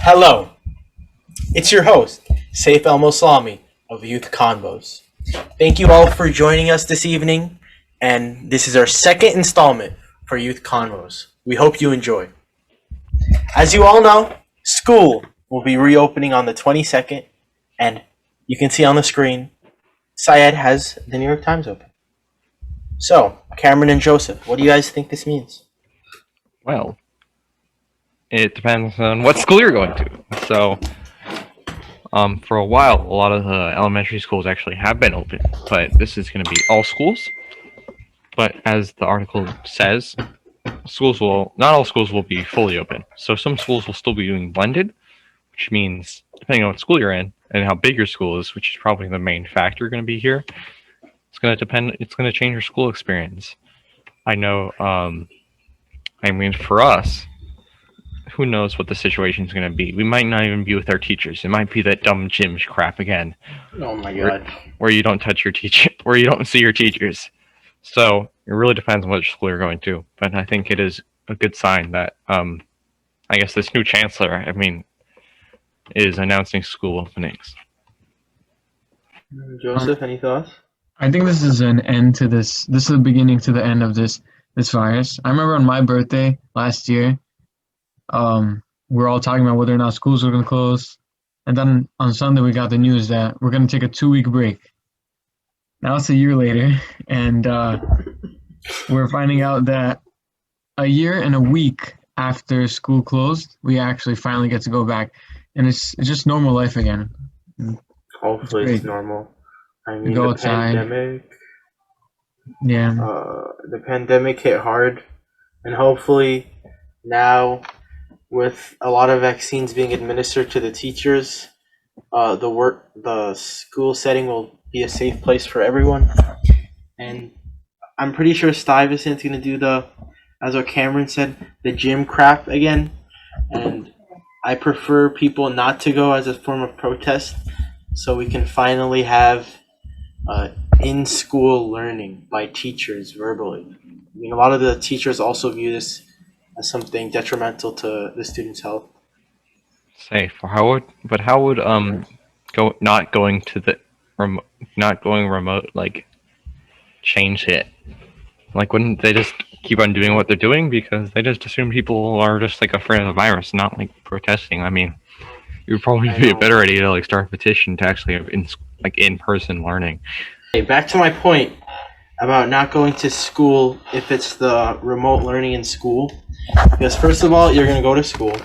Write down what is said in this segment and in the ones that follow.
Hello, it's your host, Saif El Moslami of Youth Convos. Thank you all for joining us this evening, and this is our second installment for Youth Convos. We hope you enjoy. As you all know, school will be reopening on the 22nd, and you can see on the screen, Syed has the New York Times open. So, Cameron and Joseph, what do you guys think this means? Well, it depends on what school you're going to. So, for a while, a lot of the elementary schools actually have been open, but this is going to be all schools. But as the article says, not all schools will be fully open. So some schools will still be doing blended, which means depending on what school you're in and how big your school is, which is probably the main factor going to be here, it's going to change your school experience. I know, for us, who knows what the situation is going to be. We might not even be with our teachers. It might be that dumb gym crap again. Oh my god. Where you don't touch your teacher, where you don't see your teachers. So it really depends on which school you're going to. But I think it is a good sign that, I guess this new chancellor, is announcing school openings. Joseph, any thoughts? I think this is an end to this. This is the beginning to the end of this virus. I remember on my birthday last year, we're all talking about whether or not schools were going to close. And then on Sunday, we got the news that we're going to take a 2-week break. Now it's a year later, and we're finding out that a year and a week after school closed, we actually finally get to go back. And it's just normal life again. Hopefully it's normal. I mean, go the outside. pandemic. Yeah. The pandemic hit hard, and hopefully now, with a lot of vaccines being administered to the teachers, the school setting will be a safe place for everyone. And I'm pretty sure Stuyvesant's gonna do as what Cameron said, the gym crap again. And I prefer people not to go as a form of protest, so we can finally have in-school learning by teachers verbally. I mean, a lot of the teachers also view this as something detrimental to the students' health. Safe. How would not going remote change it? Wouldn't they just keep on doing what they're doing because they just assume people are just afraid of the virus, not protesting? I mean, it would probably be a better idea to start a petition to actually have in-person learning. Okay, back to my point about not going to school if it's the remote learning in school. Because first of all, you're going to go to school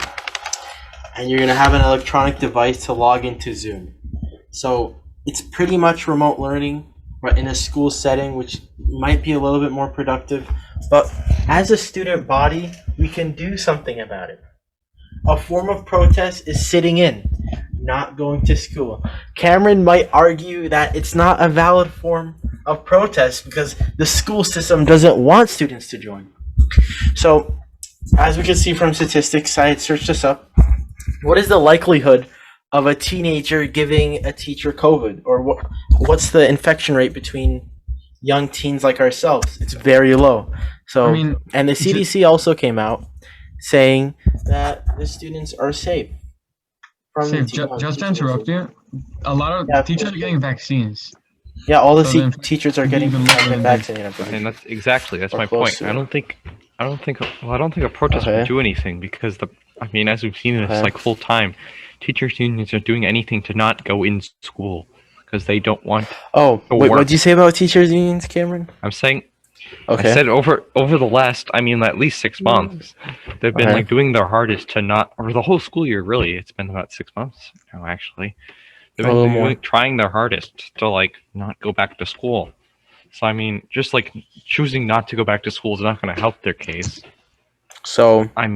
and you're going to have an electronic device to log into Zoom. So it's pretty much remote learning, but in a school setting, which might be a little bit more productive. But as a student body, we can do something about it. A form of protest is sitting in, not going to school. Cameron might argue that it's not a valid form of protest because the school system doesn't want students to join. So, as we can see from statistics, I had searched this up. What is the likelihood of a teenager giving a teacher COVID? Or what's the infection rate between young teens like ourselves? It's very low. So, and the CDC also came out saying that the students are safe. Just to interrupt you, a lot of teachers are getting vaccines. Yeah, all the teachers are getting vaccinated. And that's my point. I don't think a protest would do anything because as we've seen this full time, teachers unions are doing anything to not go in school because they don't want. Oh, wait, what did you say about teachers unions, Cameron? I'm saying. Okay. I said over the last, at least 6 months, they've been doing their hardest to not, or the whole school year really. It's been about 6 months now, actually. They've been trying their hardest to not go back to school. So just choosing not to go back to school is not going to help their case. So I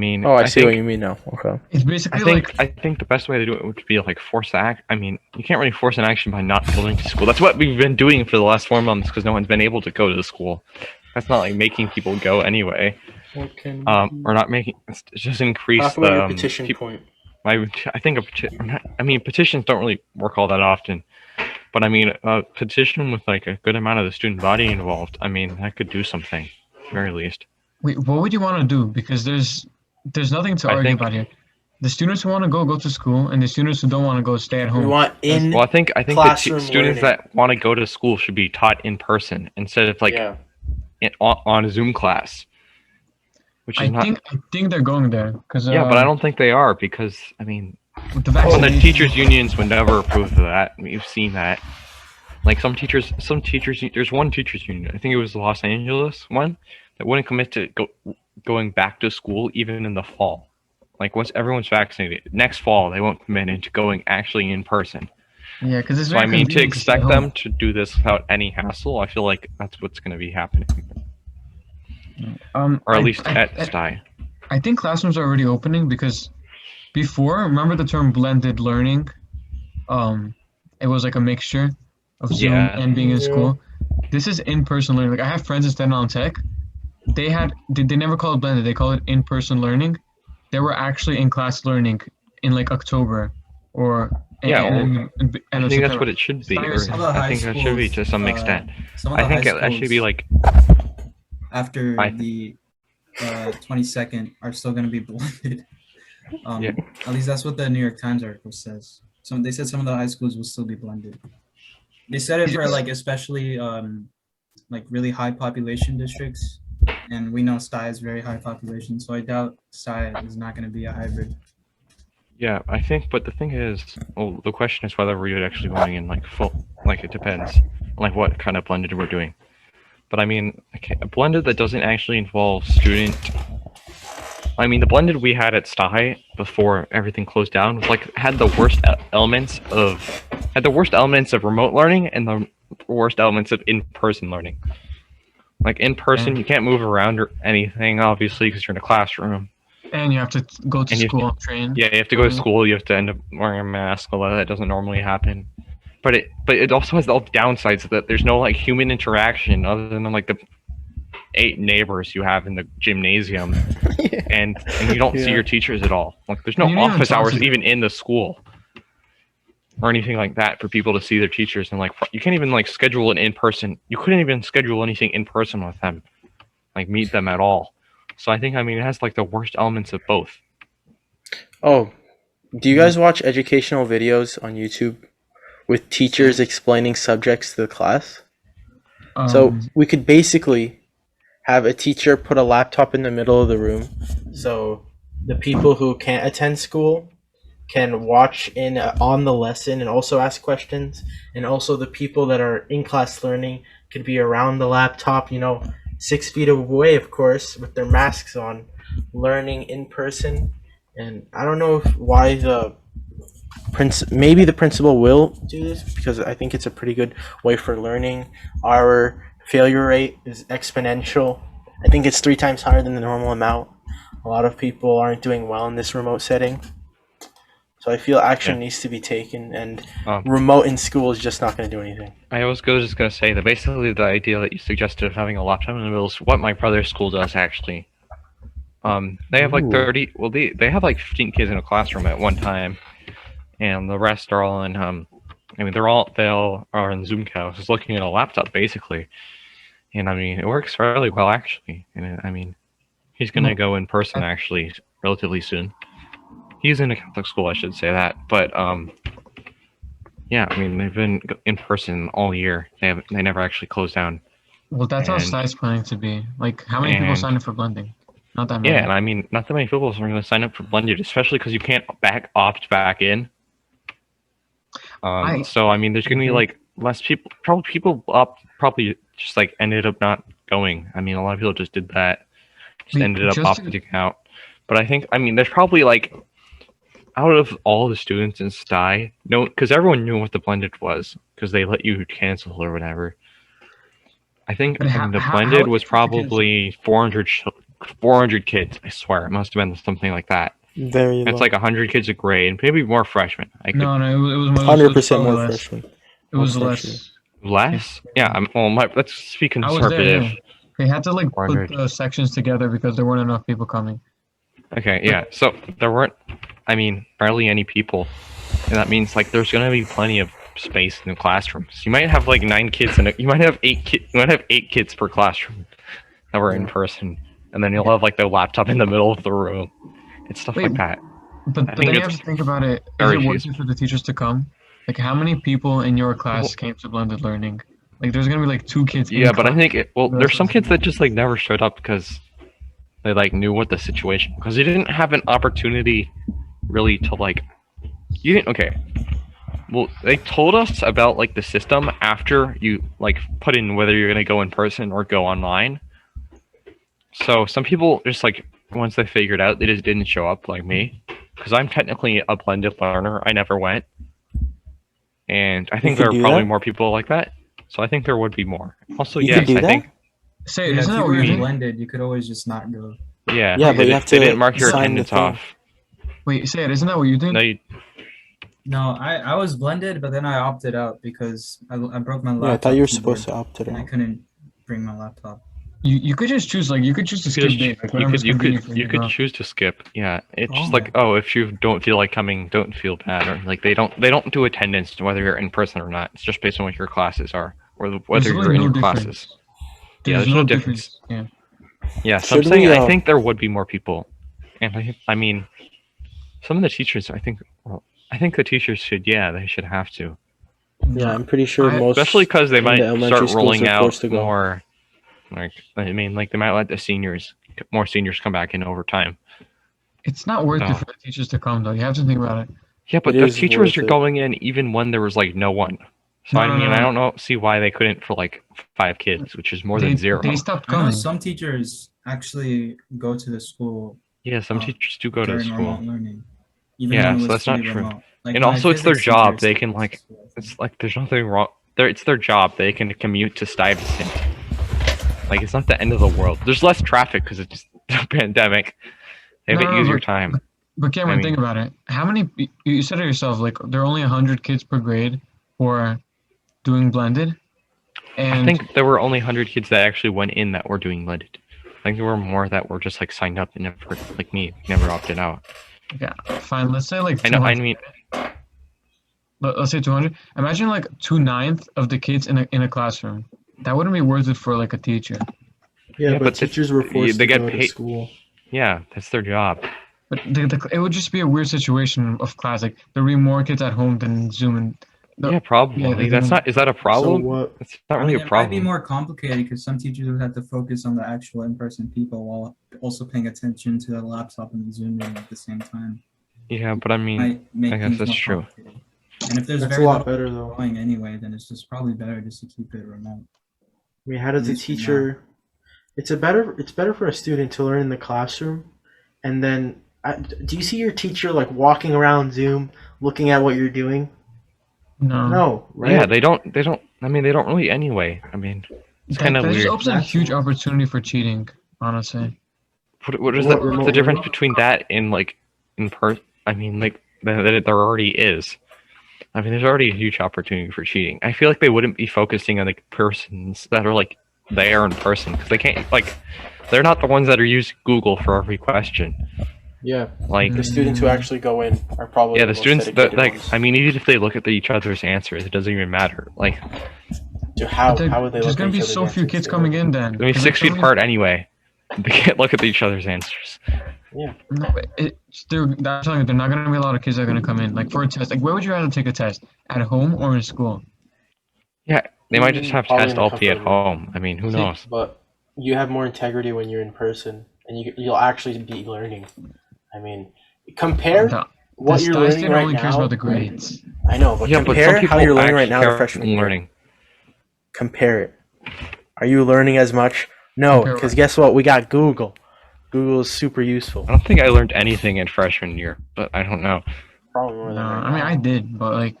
see what you mean now. Okay. It's basically I think the best way to do it would be force act. You can't really force an action by not going to school. That's what we've been doing for the last 4 months because no one's been able to go to the school. That's not making people go anyway. Or not making. It's just increase the petition point. I think petitions don't really work all that often, but a petition with a good amount of the student body involved. That could do something, at the very least. Wait, what would you want to do? Because there's nothing to argue about here. The students who want to go to school, and the students who don't want to go stay at We home. want in Well, I think the classroom students learning. that want to go to school should be taught in person instead of like yeah. on a Zoom class, which is I not. think they're going there because Yeah, but I don't think they are because I mean, with the well, the vaccination. teachers' unions would never approve of that. We've seen that. Like some teachers, there's one teachers' union. I think it was the Los Angeles one that wouldn't commit to going back to school even in the fall. Like once everyone's vaccinated, next fall they won't commit into going actually in person. Yeah, because it's So very I mean, to convenient stay expect home. them to do this without any hassle, I feel like that's what's going to be happening, or at least at Stuy. I think classrooms are already opening because before, remember the term blended learning? It was like a mixture of Zoom Yeah. and being in Yeah. school. This is in-person learning. Like I have friends in Staten Island Tech. They never call it blended. They call it in-person learning. They were actually in class learning in like October or Yeah, and I think that's what it should be, or Some of the I high think that should be to schools, some extent. Some of the I think high that should be schools like after I- the 22nd are still going to be blended. Yeah. At least that's what the New York Times article says. They said some of the high schools will still be blended. They said it for like especially like really high population districts, and we know Stuy is very high population, so I doubt Stuy is not going to be a hybrid. Yeah, I think, but the thing is, well, the question is whether we're actually going in like full, like it depends, like what kind of blended we're doing. But I mean, a blended that doesn't actually involve student. I mean, the blended we had at Stuy before everything closed down was like had the worst elements of remote learning and the worst elements of in-person learning. Like in person, you can't move around or anything, obviously, because you're in a classroom. and you have to go to And you- school and train. Yeah, you have to go to school. You have to end up wearing a mask. Although that doesn't normally happen. But it also has all the downsides that there's no like human interaction other than like the 8 neighbors you have in the gymnasium, and you don't see Yeah. your teachers at all. Like there's no You don't even office talk hours to them. even in the school or anything like that for people to see their teachers. And like you can't even like schedule an in person. You couldn't even schedule anything in person with them, like meet them at all. So I think it has like the worst elements of both. Oh, do you guys watch educational videos on YouTube with teachers explaining subjects to the class? So we could basically have a teacher put a laptop in the middle of the room, so the people who can't attend school can watch in on the lesson and also ask questions, and also the people that are in class learning could be around the laptop, 6 feet away, of course, with their masks on, learning in person. And I don't know why maybe the principal will do this because I think it's a pretty good way for learning. Our failure rate is exponential. I think it's 3 times higher than the normal amount. A lot of people aren't doing well in this remote setting. So I feel action needs to be taken, and remote in school is just not going to do anything. I was just going to say that basically the idea that you suggested of having a laptop in the middle is what my brother's school does actually. They have like 30, well they have like 15 kids in a classroom at one time, and the rest are all in they all are in Zoom calls, just looking at a laptop basically. And it works fairly well actually. And he's going to go in person actually relatively soon. He's in a Catholic school, I should say that. But yeah, they've been in person all year. They never actually closed down. Well, that's how Stuy's planning to be. Like, how many people signed up for blending? Not that many. Yeah, and not that many people are going to sign up for blended, especially because you can't opt back in. So there's going to be like less people. Probably just like ended up not going. A lot of people just did that. Ended up opting out. But I think there's probably like, out of all the students in Stuy, because everyone knew what the blended was, because they let you cancel or whatever. I think the blended was probably 400 kids. I swear, it must have been something like that. Very low. It's like 100 kids a grade, and maybe more freshmen. No, it was 100% more freshmen. It was less. Less? Yeah. Let's be I was conservative. there, yeah. They had to like put 400. the sections together because there weren't enough people coming. Okay, yeah. So there weren't, barely any people, and that means like there's gonna be plenty of space in the classrooms. You might have like 9 kids you might have 8 kids per classroom that were in person, and then you'll have like the laptop in the middle of the room. It's stuff like that. But I then think you have it's to think about it. Is very it worth feasible. it for the teachers to come? Like, how many people in your class Well- came to blended learning? Like, there's gonna be like 2 kids in Yeah, but I class. think The there's rest some of kids them- that just like never showed up because they like knew what the situation because they didn't have an opportunity really to like you didn't okay. Well, they told us about like the system after you like put in whether you're gonna go in person or go online. So some people just like once they figured out they just didn't show up like me because I'm technically a blended learner. I never went, and I think could there are do probably that? more people like that. So I think there would be more. Also, You yes, could do I that? think Say, Yeah, isn't if that you what were you in did? blended, you could always just not go. yeah. Yeah, they, but you did- have they to didn't mark your sign the attendance thing. off. Wait, say it. Isn't that what you did? No, you, No, I was blended, but then I opted out because I broke my laptop. Yeah, I thought you were keyboard, supposed to opt it and I out. couldn't bring my laptop. You could just choose you could choose to you skip could, days, like you whatever's could, you convenient could, for you you. could Bro. choose to skip. Yeah, it's just Oh. like, oh, if you don't feel like coming, don't feel bad, or like they don't do attendance whether you're in person or not. It's just based on what your classes are, or whether There's you're really in no your difference. classes. Yeah, there's no no difference. Yeah. Yeah, so I'm Should saying we, I think there would be more people, and I mean, some of the teachers, I think the teachers should, yeah, they should have to, Yeah, I'm pretty sure I- most, especially because they in the might elementary start schools rolling are forced out to go. more. Like, I mean, like they might let more seniors come back in over time. It's not worth No. it for the teachers to come though. You have to think about it. Yeah, but It the is teachers worth are it. going in even when there was like no one. So No, I no, mean, no, I no. don't know, see why they couldn't for like 5 kids, which is more They than 0. they stopped I know coming. some teachers actually go to the school Yeah, some teachers do go to during school. remote learning, even Yeah, when it so was that's not fully true. remote. Like And my also, it's their physics job. teacher They can still like, goes to school, I think. it's like there's nothing wrong. It's their job. They can commute to Stuyvesant. Like it's not the end of the world. There's less traffic because it's a pandemic. They have No, an no, easier but- time. But Cameron, I mean- think about it. How many? You said it yourself. Like there are only 100 kids per grade for doing blended, and I think there were only 100 kids that actually went in that were doing blended. I think there were more that were just like signed up and never, like me, never opted out. yeah, fine. Let's say like I know. 200. I mean, Let's say 200. Imagine like 2/9 of the kids in a classroom. That wouldn't be worth it for like a teacher. Yeah, Yeah, but but teachers were forced they to get go to paid- school. yeah, that's their job. But it would just be a weird situation of class. Like there'd be more kids at home than Zoom. And Yeah, probably. they That's don't- not. Is that a problem? So what? It's not I really mean, a it might be problem. more complicated because some teachers would have to focus on the actual in-person people while also paying attention to the laptop and the Zoom meeting at the same time. Yeah, but I mean, Might make I guess things that's more true. complicated. And if there's That's a very lot little better though. going anyway, then it's just probably better just to keep it remote. I mean, how does At a least for now. teacher? It's better for a student to learn in the classroom, and then do you see your teacher like walking around Zoom, looking at what you're doing? no. No, right? yeah, they don't. I mean, they don't really anyway. I mean, it's kind of That just weird. opens a That's huge all. opportunity for cheating. Honestly. What is What, what's remote the difference learning? between that and like in person? I mean, like that there already is. I mean, there's already a huge opportunity for cheating. I feel like they wouldn't be focusing on the persons that are like there in person because they can't like they're not the ones that are using Google for every question. Yeah, Like the students who actually go in are probably yeah, the most students that dedicated like ones. I mean, even if they look at each other's answers, it doesn't even matter. Like Dude, how But would they? There's look gonna at be each so other's few answers? kids They coming wouldn't. in then. I mean, 6 feet apart anyway. They can't look at each other's answers. No, I'm telling you, they're not gonna be a lot of kids that are gonna come in. Like for a test, like where would you rather take a test? At home or in school? They might just have Probably test in the all be at comfort room. home. I mean, who knows? But you have more integrity when you're in person, and you'll actually be learning. I mean, compare The- what the you're Stuy learning student right only cares now. about the grades. I know, but Yeah, but some compare people how you're learning right actually now to care freshman about year. learning. Compare it. Are you learning as much? No, Compare because what? guess what? We got Google. Google is super useful. I don't think I learned anything in freshman year, but I don't know. Probably more No, than right I mean now. I did, but like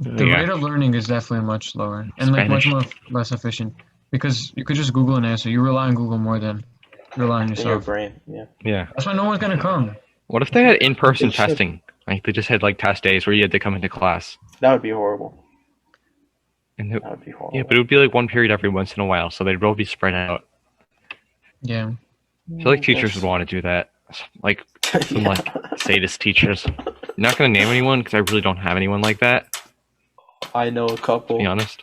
the Yeah. rate of learning is definitely much lower and like much Spanish. more less efficient because you could just Google an answer. You rely on Google more than you rely on In your yourself. brain, yeah. Yeah. That's why no one's gonna come. What if they had in-person They should. testing? Like they just had like test days where you had to come into class. That would be horrible. And That would be horrible. yeah, but it would be like one period every once in a while, so they'd all be spread out. Yeah. I feel like teachers would want to do that. Like some like sadist teachers. I'm not gonna name anyone because I really don't have anyone like that. I know a couple. To be honest.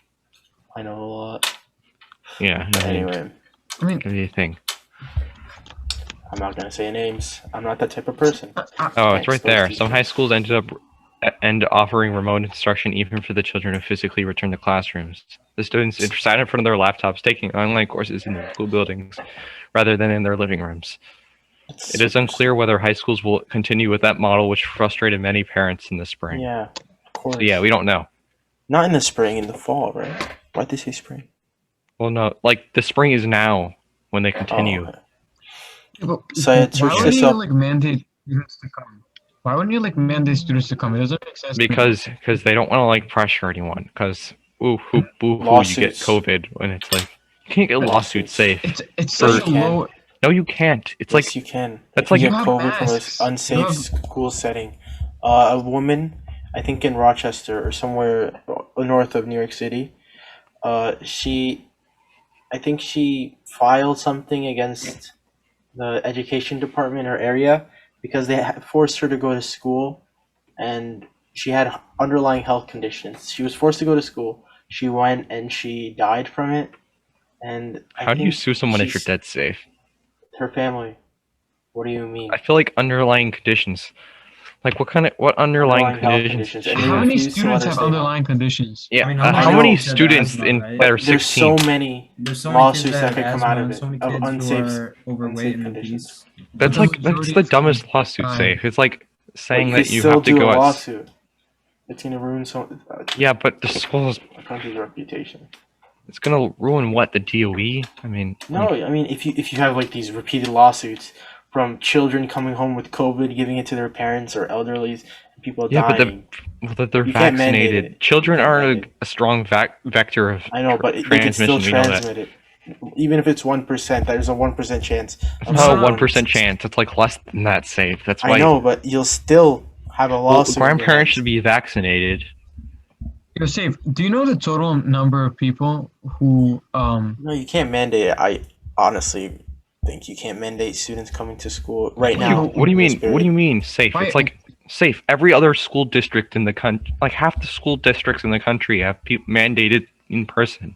I know a lot. Yeah. I mean, I mean what do you think? I'm not gonna say names. I'm not that type of person. Oh, it's Can't right expose there. teachers. Some high schools end offering remote instruction even for the children who physically return to classrooms. The students sat in front of their laptops taking online courses in their school buildings rather than in their living rooms. It's It is super unclear whether high schools will continue with that model, which frustrated many parents in the spring. Yeah, of course. So yeah, we don't know. Not in the spring, in the fall, right? Why'd they say spring? Well, no, like the spring is now when they continue. Oh, okay. Yeah, but Syed, why search would this you up. like mandate students to come? Why wouldn't you like mandate students to come? It doesn't make sense. to me. Because they don't want to like pressure anyone. Because boo hoo, you get Lawsuits. COVID when it's like you can't get lawsuits safe. It's Yes, such a you can. low. No, you can't. It's Yes, like you can. that's If like you You get have COVID from masks. an You unsafe have- school setting. A woman, I think in Rochester or somewhere north of New York City, I think she filed something against the education department in her area because they forced her to go to school, and she had underlying health conditions. She was forced to go to school. She went and she died from it. And how do you sue someone if you're dead safe? Her family. What do you mean? I feel like underlying conditions. Like what underlying health conditions? And they How many refuse to let students her have stay home. underlying conditions? Yeah, I mean, how know many kids have students asthma, in right? that are There's 16? so many There's so many kids lawsuits that that could have come asthma out of and it so many of kids unsafe who are overweight unsafe and conditions. obese. That's The like that's majority the of dumbest students lawsuit die. safe. It's like saying But that could you still have to do go a out. lawsuit. It's gonna ruin Yeah, but the schools. a country's reputation. It's gonna ruin what, the DOE? I mean, No, I mean if you have like these repeated lawsuits from children coming home with COVID, giving it to their parents or elderlies, and people yeah, dying. but they're You can't mandate vaccinated. it. Children You can't aren't mandate a strong vector of I know, but they can still transmission. We know that. transmit it. Even if it's 1%, there's a 1% chance. It's of not a someone- 1% chance. It's like less than that safe. That's why. I know, but you'll still have a Well, lawsuit. grandparents should be vaccinated. You're safe. Do you know the total number of people who No, you can't mandate it. I honestly think you can't mandate students coming to school right now. What do you in this mean? What do you mean safe? Why- It's like safe. Every other school district in the country, like half the school districts in the country, have mandated in person.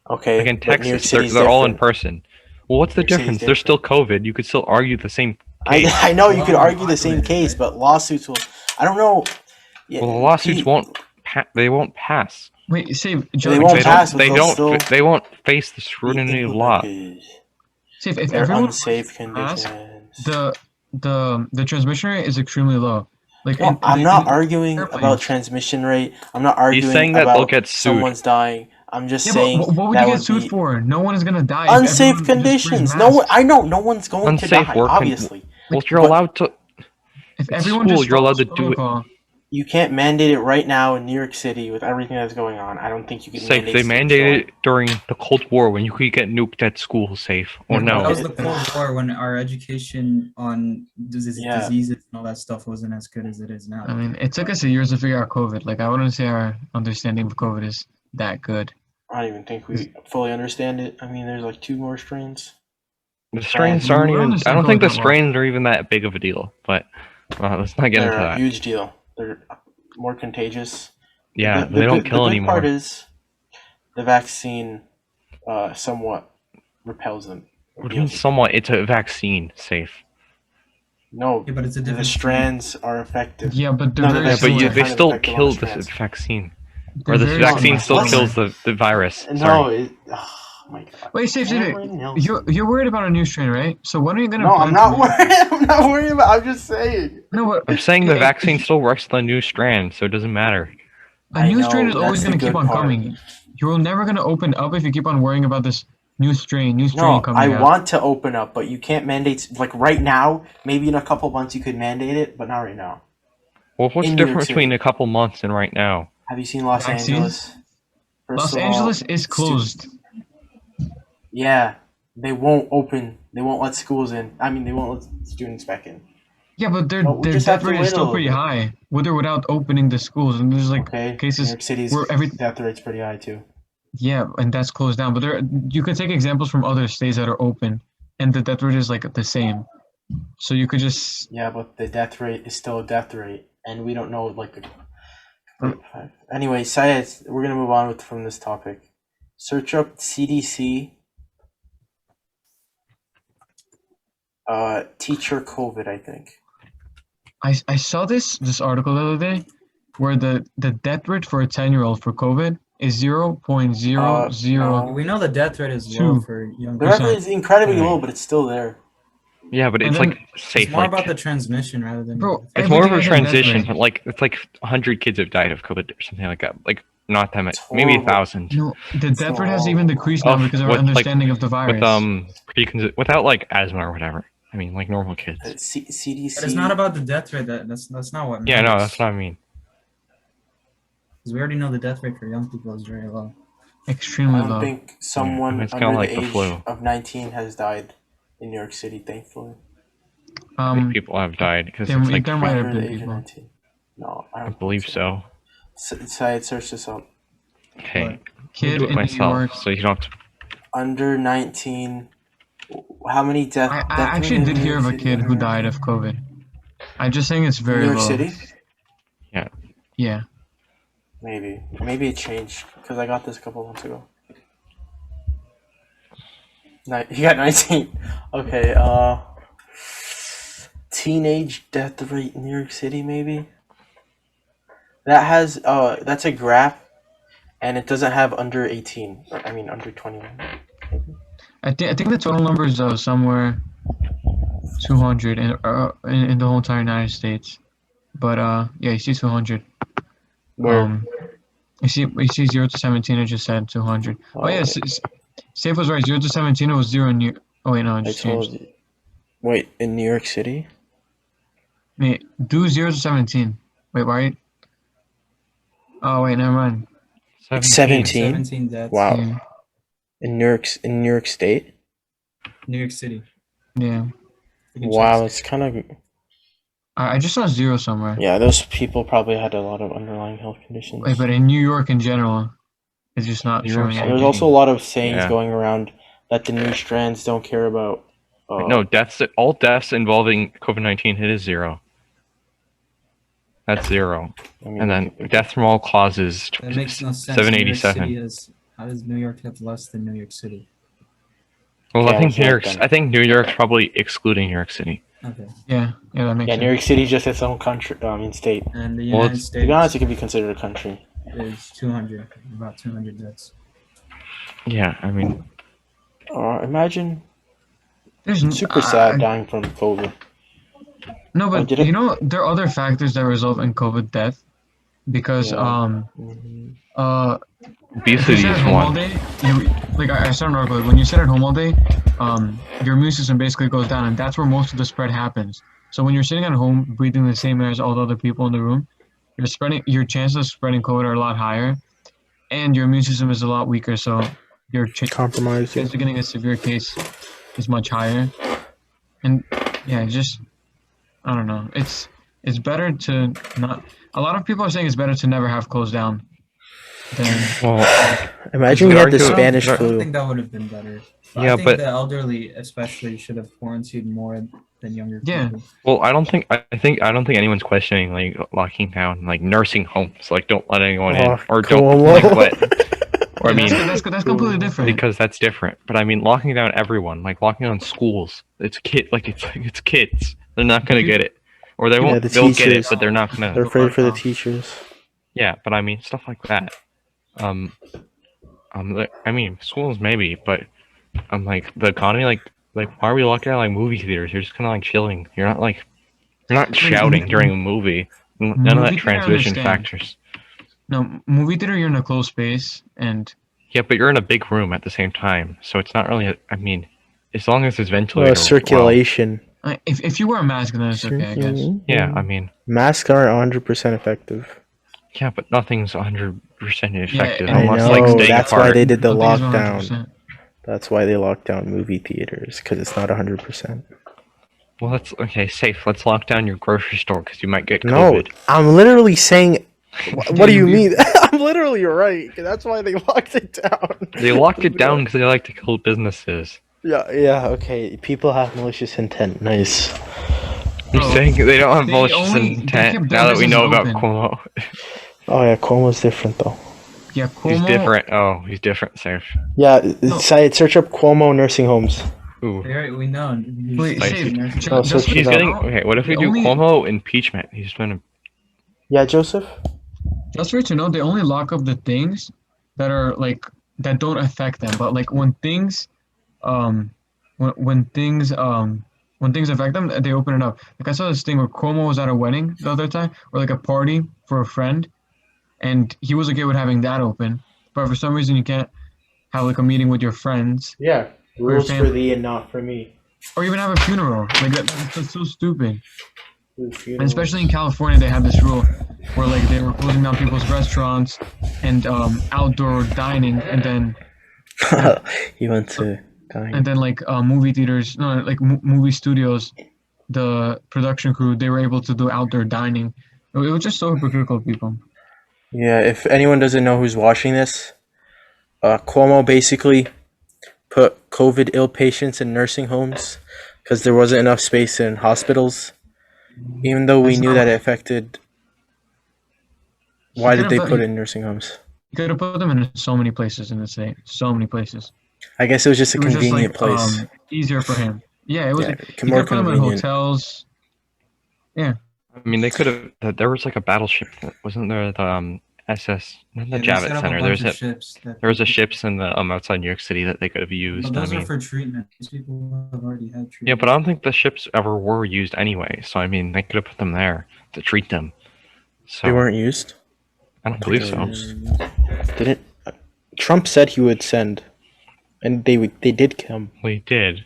Okay, Like in but New York Texas, they're City's all in different. person. Well, what's the New York City's difference? There's still COVID. You could still argue the same case. I know you could Well, argue the same populated, case, right? but lawsuits will. I don't know. Yeah, Well, the lawsuits Pete, won't. They won't pass. wait, Safe, They won't They pass, don't. but They they'll don't. still- They won't face the Pete, scrutiny think of about law. this. Safe. If They're everyone unsafe pass, conditions. the transmission rate is extremely low. Like No, I'm not in arguing airplanes. about transmission rate. I'm not arguing saying that about they'll get sued. someone's dying. I'm just Yeah, saying but what would that you would get sued be for? No one is gonna die. if unsafe everyone just wears conditions. No one, masks. I know no one's going Unsafe to die. work. Obviously, Well, you're but- allowed to. If It's everyone school, just you're allowed follows to do it. protocol, you can't mandate it right now in New York City with everything that's going on. I don't think you can. Safe. Mandate They students mandated going. it during the Cold War when you could get nuked at school. Safe or Yeah, no? That was the Cold War when our education on Yeah. diseases and all that stuff wasn't as good as it is now. I mean, it took us years to figure out COVID. Like, I wouldn't say our understanding of COVID is that good. I don't even think we fully understand it. I mean, there's like 2 more strains. The strains we aren't don't even. I understand don't think the COVID that well. strains are even that big of a deal. But let's not get They're into a that. huge deal. They're more contagious. Yeah, The- they don't the kill good anymore. part is the vaccine somewhat repels them. What do you mean somewhat? It's a vaccine. Safe. No, Yeah, but it's a the different strands are effective. Yeah, but they're No, the very Yeah, but vaccines are similar. they kind of still effective on kill the this strands. vaccine. They're Or this very vaccine similar. still Listen. kills the virus. No, Sorry. oh my god. Wait, Safe, Cameron Nelson. you're worried about a new strain, right? So when are you gonna? No, plan I'm not to- worried. I'm not worried about. I'm just saying. No, but I'm saying the it- vaccine still works with the new strand, so it doesn't matter. a I new know, strain is that's always the gonna keep good on part. coming. You're never gonna open up if you keep on worrying about this new strain No, coming I out. want to open up, but you can't mandate. Like right now, maybe in a couple months you could mandate it, but not right now. Well, what's In the New York difference City. between a couple months and right now? Have you seen Los Vaccines? Angeles? First Los of all, Angeles is closed. Yeah, they won't open. They won't let schools in. I mean, they won't let students back in. Yeah, but their No, we their just have death to rate wait is a still little pretty bit. high, with or without opening the schools. And there's like Okay, New cases York City's where death rate's pretty high too. yeah, and that's closed down. But there, you could take examples from other states that are open, and the death rate is like the same. So you could just Yeah, but the death rate is still a death rate, and we don't know like the complete fact. Anyway, Syed, we're gonna move on from this topic. Search up CDC teacher COVID, I think. I saw this article the other day where the death rate for a 10-year-old for COVID is 0.002. No. We know the death rate is low Two. for young The people. record is incredibly low, but it's still there. Yeah, but And it's then- like safe. It's more like, about the transmission rather than. Bro, it's more of a everything has a death transition. rate. But like it's like 100 kids have died of COVID or something like that. Like not that much, It's maybe horrible. 1,000. No, the death rate has even decreased Oh, now because of our with, like, understanding of the virus. With without like asthma or whatever. I mean, like normal kids. CDC. But it's not about the death rate. That's not what. Yeah, no, matters. that's what I mean. Because we already know the death rate for young people is very low. Extremely I don't low. think someone it's kinda under like the the age flu. of 19 has died in New York City, thankfully. People have died because there- it's like there might have Under the been age of people. 19. No, I I don't believe think so. Syed, search this up. Okay, But I'll Kid do it in New myself, York. so you don't have to. Under 19. How many deaths? I actually did hear of a kid who died of COVID. I'm just saying it's In very New York low. City? Yeah. Maybe. Maybe it changed because I got this a couple months ago. You got 19. Okay, teenage death rate in New York City, maybe? That has, that's a graph, and it doesn't have under 18. I mean, under 21. I think the total number is somewhere 200 in the whole entire United States. But yeah, you see 200. Where? You see 0 to 17. I just said 200. Oh yeah, Safe was right. 0 to 17 it was 0 in New. Oh wait, no, it I just told changed. you. Wait, in New York City? Wait, do 0 to 17. Wait, right? Oh wait, never mind. 17? 17 deaths. Wow. Yeah. In New York State? New York City. Yeah. You can Wow, check. it's kind of... I just saw 0 somewhere. Yeah, those people probably had a lot of underlying health conditions. Wait, but in New York in general, it's just not New York showing City. There's anything. also a lot of sayings Yeah. going around that the news strands don't care about. No, all deaths involving COVID-19 it is 0. That's 0. I mean, And then death from all causes That makes no sense. New York 787. City how does New York have less than New York City? Well, Yeah, I think what's that then? I think New York's probably excluding New York City. Okay. Yeah, that makes yeah, sense. New York City just its own country. I mean, state. And the Well, United it's- To be honest, States it could be considered a country. is 200, about 200 deaths. Yeah, I mean, Imagine There's super sad dying from COVID. No, but did it- you know there are other factors that result in COVID death, because Yeah. If if obesity you sit is at home all one. day, I saw an article. When you sit at home all day, your immune system basically goes down, and that's where most of the spread happens. So when you're sitting at home breathing the same air as all the other people in the room, your chances of spreading COVID are a lot higher, and your immune system is a lot weaker. So your compromised. chance of getting a severe case is much higher. And yeah, I don't know. It's better to not. A lot of people are saying it's better to never have closed down than. Well, Imagine we we had argue- the Spanish I don't flu. think that would have been better. Yeah, I think but- the elderly especially should have quarantined more than younger Yeah. people. I don't think anyone's questioning like locking down like nursing homes. Like, don't let anyone in, or don't Cuomo. like let. Or I mean, that's completely different. because that's different. But I mean, locking down everyone, like locking down schools. It's kids. They're not gonna get it, or they won't. the They'll get it, teachers. but they're not gonna. They're afraid for the teachers. Yeah, but I mean stuff like that. I mean schools maybe, but like the economy, like why are we locking down like movie theaters? You're just kind of like chilling. You're not shouting during a movie. None of Movie that theater, I transmission understand. factors. No, movie theater, you're in a closed space, and Yeah, but you're in a big room at the same time, so it's not really. I mean, as long as there's ventilator. Circulation. if you wear a mask, then it's okay, I guess. Yeah, I mean, Masks aren't 100% effective. yeah, but nothing's 100% effective I unless know, like staying that's apart. why they did the Nothing is lockdown. 100%. That's why they locked down movie theaters, because it's not 100%. Well, that's okay. Safe. Let's lock down your grocery store because you might get No, COVID. I'm literally saying. What do you you- mean? I'm literally right. That's why they locked it down. They locked it down because they like to kill businesses. Yeah, okay. People have malicious intent. Nice. You're Bro, saying they don't have they malicious only- they intent kept now their that we know about businesses Cuomo. Oh yeah, Cuomo's different though. Yeah, Cuomo. He's different. Oh, he's different, Safe. Yeah, Syed, search up Cuomo nursing homes. Ooh. We know. Wait, Spicy. say, Nursing. ju- Oh, just so He's for no. getting now, okay. What if we the do only- Cuomo impeachment? He's gonna. Yeah, Joseph. Just for you to know, they only lock up the things that are like that don't affect them. But like when things, um, when things affect them, they open it up. Like I saw this thing where Cuomo was at a wedding the other time, or like a party for a friend, and he was okay with having that open. But for some reason, you can't have like a meeting with your friends Yeah, your rules for family. thee and not for me. or even have a funeral. Like that's so stupid. Ooh, And funerals. especially in California, they had this rule where like they were closing down people's restaurants and outdoor dining, and then He went to and then like movie theaters, no, like movie studios, the production crew, they were able to do outdoor dining. It was just so hypocritical, people. Yeah, if anyone doesn't know who's watching this, Cuomo basically put COVID ill patients in nursing homes because there wasn't enough space in hospitals. Even though we That's knew not- that it affected. He Why did could've they put- put it in nursing homes? He could have put them in so many places in the state, so many places. I guess it was just a It was just convenient like place. easier for him. Yeah, it was. Yeah, He more could put them in convenient. hotels. I mean, they could have. There was like a battleship, wasn't there? The SS, not the Yeah, they set Javits up Center. a There's bunch of a ships. there was a ships in the outside New York City that they could have used. But those I are mean, for treatment. These people have already had treatment. yeah, but I don't think the ships ever were used anyway. So I mean, they could have put them there to treat them. So They weren't used. I don't believe so. Didn't Trump said he would send, and they did come. We did.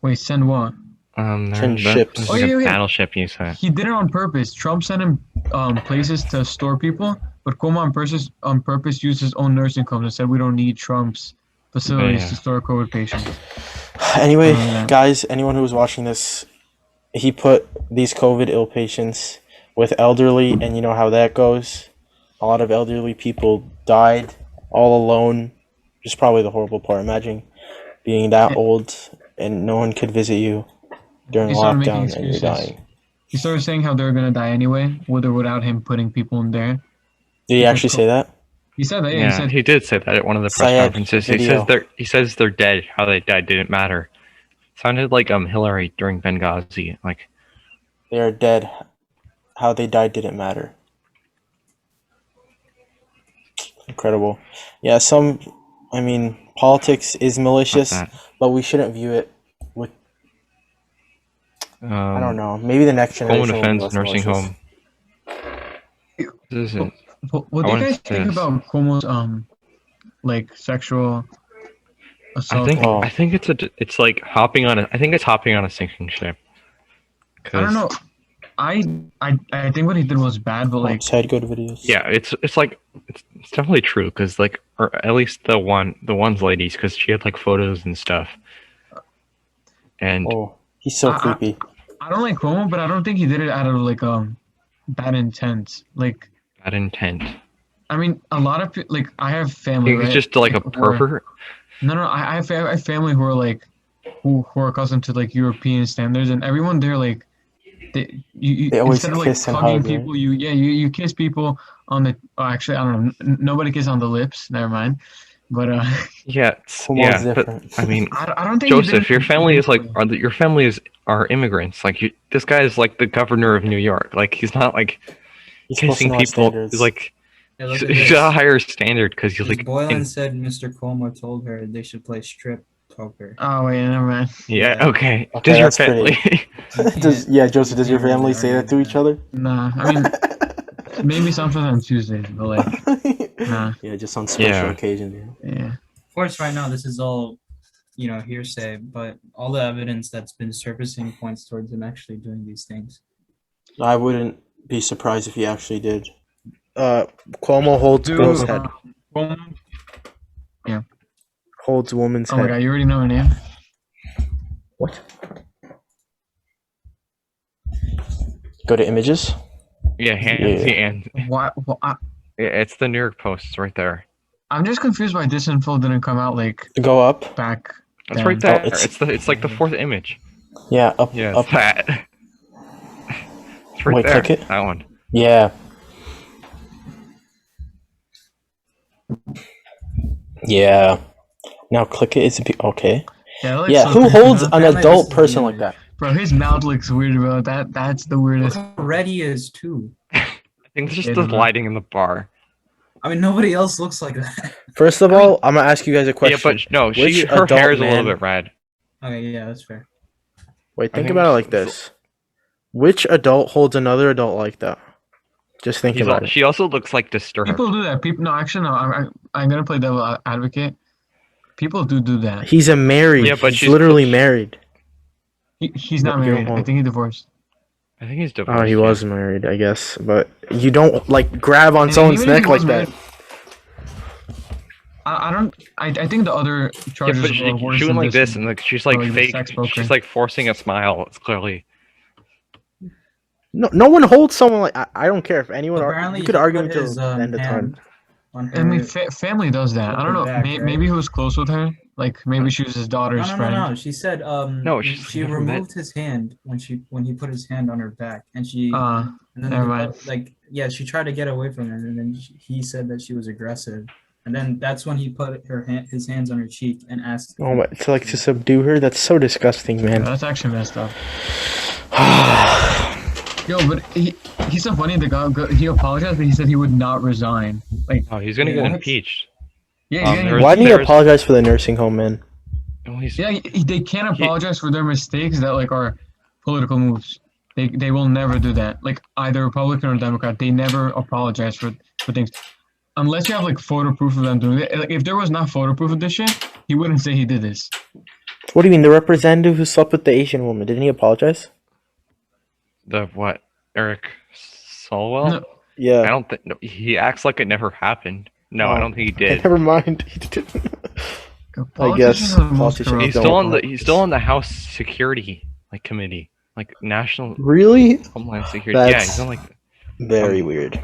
Wait, send what? There, ships. was Oh, like yeah, a yeah. battleship. You said. He did it on purpose. Trump sent him places to store people, but Cuomo on purpose used his own nursing homes and said we don't need Trump's facilities Yeah. to store COVID patients. Anyway, that. guys, anyone who was watching this, he put these COVID ill patients with elderly, and you know how that goes. A lot of elderly people died all alone. Which is probably the horrible part. Imagine being that old and no one could visit you during He started making lockdown and you're excuses. dying. He started saying how they were gonna die anyway, with or without him putting people in there. Did he Because actually say that? He said that. Yeah, Yeah, he said he did say that at one of the press Syed conferences. video. He says they're dead. How they died didn't matter. Sounded like Hillary during Benghazi. Like They are dead. How they died didn't matter. Incredible. Yeah, I mean, politics is malicious, that. but we shouldn't view it with, I don't know, maybe the next Cuomo generation will be defends less nursing malicious. home. This is What I do you wanna guys say think this. about Cuomo's like sexual assault? Oh. I think it's like hopping on a I think it's hopping on a sinking ship. I don't know. I think what he did was bad, but like Side go to videos. Yeah, it's like it's definitely true because like or at least the one's ladies because she had like photos and stuff. And Oh, he's so I- creepy. I don't like Cuomo, but I don't think he did it out of like bad intent. Like bad intent. I mean, a lot of like I have family. He's Right? just like a who are- pervert. No, I have family who are like who are accustomed to like European standards, and everyone there like They always instead of like kiss and hugging hug, right? people, you kiss people on the. Oh, actually, I don't know. Nobody kiss on the lips. Never mind. But Yeah, Cuomo's but different. I mean, I don't think he did Joseph, it your family is like intentionally. your family are immigrants. Like this guy is like the governor of New York. Like he's not like He's supposed to kissing know our people. standards. He's like Hey, look he's at he's this. got a higher standard because he's Ms. like Boylan in- said Mr. Cuomo told her they should play strip poker. Oh wait, never mind. yeah, Yeah. okay. Okay, Does your that's pretty- family? Joseph, does your can't really family say argue that to with each that. other? Nah, I mean maybe sometimes on Tuesdays, but like nah. Yeah, just on special Yeah. occasions. Yeah. Of course, right now this is all, hearsay, but all the evidence that's been surfacing points towards him actually doing these things. I wouldn't be surprised if he actually did. Cuomo holds Dude, girl's head. Cuomo. Holds woman's Oh my head. god, you already know her name. What? Go to images. Yeah, and Why? it's the New York Post. It's right there. I'm just confused why this info didn't come out like Go up. back. It's then. right there. Oh, it's- it's like the fourth image. Yeah, up. Yeah, up. it's that. It's right Wait, there. click it. That one. Yeah. Yeah. Now click it. Okay. Yeah, like Yeah, who holds an Apparently adult this is person the like that? Bro, his mouth looks weird, bro. That's the Look weirdest. how red he is too. I think it's just Yeah, the bro. lighting in the bar. I mean, nobody else looks like that. First of all, I'm gonna ask you guys a question. Yeah, but no, Which her adult hair is a man- little bit red. Okay, yeah, that's fair. Wait, I think think about it it's- like this. Which adult holds another adult like that? Just think about it. She also looks like disturbed. People do that. People, no, actually, no. I'm gonna play devil advocate. People do that. He's a married. Yeah, but he's she's- literally married. He's not You don't married. I hold- think he divorced. I think he's divorced. Oh, he yeah. was married, I guess. But you don't like grab on And someone's even if he neck like was that. married, I don't. I think the other Yeah, charges but were worse she than went like this, this. and like she's like Or the fake. sex poker. She's like forcing a smile. It's clearly. No one holds someone like. I don't care if anyone. Apparently, You could he argue put until his, the end of time. hand on her. I mean, family does that. I don't know. Back, right? Maybe he was close with her. Like maybe she was his daughter's No. friend. She said No, she's she never removed his hand when he put his hand on her back, and she Uh, and then never mind. like yeah, she tried to get away from him, and then he said that she was aggressive, and then that's when he put his hands on her cheek and asked. Oh my! To subdue her. That's so disgusting, man. that's actually messed up. Yo, but he's so funny. The guy he apologized, but he said he would not resign. Like, Oh, he's gonna get What? impeached. yeah, Um, yeah, there was- Why didn't he there's- apologize for the nursing home, man? Oh, he's yeah. They can't apologize for their mistakes that like are political moves. They will never do that. Like either Republican or Democrat, they never apologize for things unless you have like photo proof of them doing it. Like if there was not photo proof of this shit, he wouldn't say he did this. What do you mean? The representative who slept with the Asian woman, didn't he apologize? the what? Eric Solwell? No. I Yeah. don't think no, he acts like it never happened. No, I Oh. don't think he did. Never mind. He didn't. Politicians are the most politicians corrupt. He's don't still on the apologize. the House Security committee, like National Really? Homeland Security. Yeah, That's- he's on like Very weird.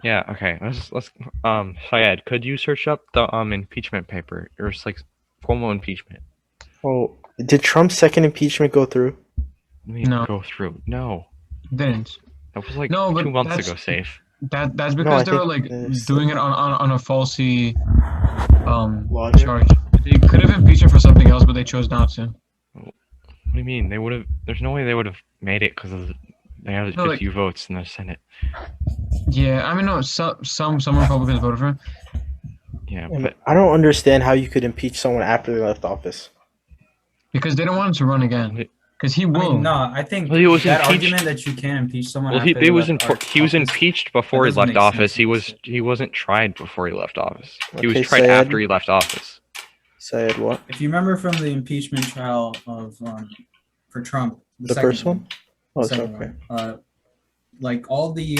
yeah. Okay, let's Syed, could you search up the impeachment paper? Or it's like formal impeachment. Oh, did Trump's second impeachment go through? Let me No. go through. No, Didn't. that was like No, but 2 months that's- ago. Safe. That's because I they were think like this- doing it on a falsy Logic? charge. They could have impeached him for something else, but they chose not to. What do you mean? They would have. There's no way they would have made it because they have No, a like- few votes in the Senate. Yeah, I mean, no, some Republicans voted for him. Yeah, And but I don't understand how you could impeach someone after they left office. Because they don't want him to run again. Because he I will. mean, no, I think Well, he was that impeached- argument that you can't impeach someone. well, after he left he was office, impeached before he doesn't left make sense office. He to was me. he wasn't tried before he left office. He was Okay, tried Syed. after he left office. Said what? If you remember from the impeachment trial of for Trump, The second first one? Oh, it's second okay. one, like all the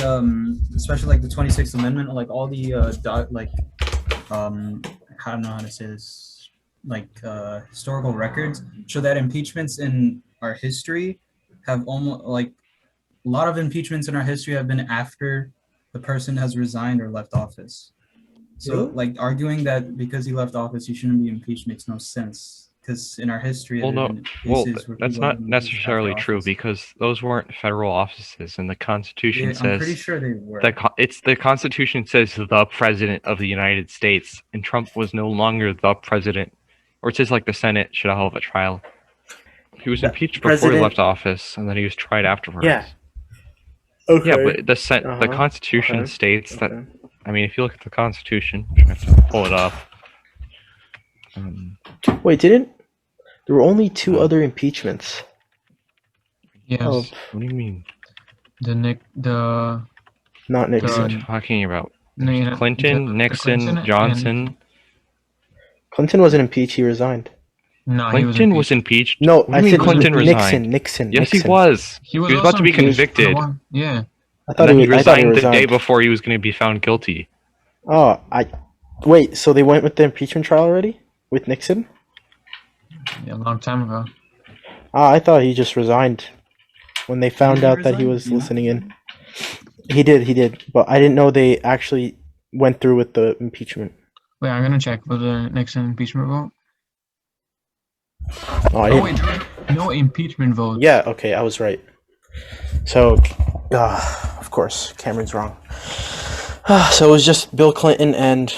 especially like the 26th Amendment, like all the I don't know how to say this, like historical records show that impeachments in our history have almost like a lot of impeachments in our history have been after the person has resigned or left office. So Really? like arguing that because he left office he shouldn't be impeached makes no sense. Because in our history, Well, there no, have been well, cases where that's people have not been impeached necessarily after true office. because those weren't federal offices, and the Constitution Yeah, I'm pretty says sure they were. the Constitution says the President of the United States, and Trump was no longer the President, or it says like the Senate should have a trial. He was The impeached before he president- left office, and then he was tried afterwards. Yeah. Okay. Yeah, but the Uh-huh. Constitution Okay. states that. Okay. I mean, if you look at the Constitution, I have to pull it up. Wait, didn't there were only two other impeachments? Yes. Oh, What do you mean? The not What are Nixon. you talking about? no, you know, Clinton, the Nixon, Clinton and- Johnson. Clinton wasn't impeached. He resigned. No, Clinton was impeached. No, What do I you mean said Clinton Nixon. resigned? Nixon. Yes, Nixon. he was. He was, He was about also to be impeached for convicted. one- Yeah. I And thought then he, he I thought he resigned the day resigned. before he was going to be found guilty. Oh, wait. So they went with the impeachment trial already with Nixon? Yeah, a long time ago. Ah, I thought he just resigned when they found Did he out that he resign? was Yeah. listening in. He did. But I didn't know they actually went through with the impeachment. Wait, I'm gonna check for the Nixon impeachment vote. Oh, I Oh didn't. wait, there were no impeachment votes. Yeah, okay, I was right. So, of course, Cameron's wrong. So it was just Bill Clinton and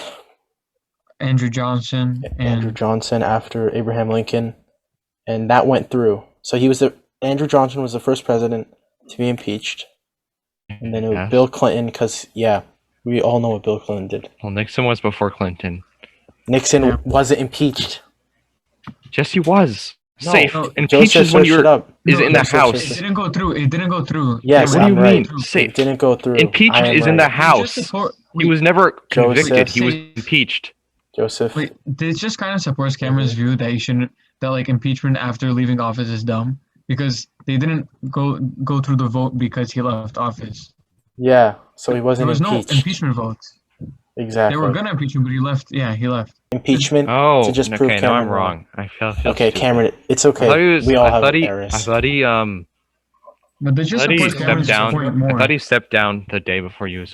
Andrew Johnson and Andrew Johnson after Abraham Lincoln. and that went through. So Andrew Johnson was the first president to be impeached, and then it was Yes. Bill Clinton, because we all know what Bill Clinton did. Well, Nixon was before Clinton. Nixon Yeah. wasn't impeached. Yes, he was. No, Safe. no, Impeached Joseph is when searched it you're up. is in the Joseph house. searched It didn't go through. It didn't go through. Yes, What do you I'm right. mean? Safe. It didn't go through. Impeached I am is in right. the house. He was never convicted. Joseph. He was impeached. Joseph. Wait, this just kind of supports Cameron's view that you shouldn't, that like impeachment after leaving office is dumb because they didn't go through the vote because he left office. Yeah, so he There wasn't was impeached. no impeachment votes. Exactly. They were gonna impeach him, but he left. Yeah, he left. Impeachment Oh, to just prove okay. Cameron Now I'm wrong. I feel Okay, stupid. Cameron, it's I okay. thought he was. We all I have thought he. errors. I thought he. But this I just thought he supports stepped Cameron's down. point I more. thought he stepped down the day before he was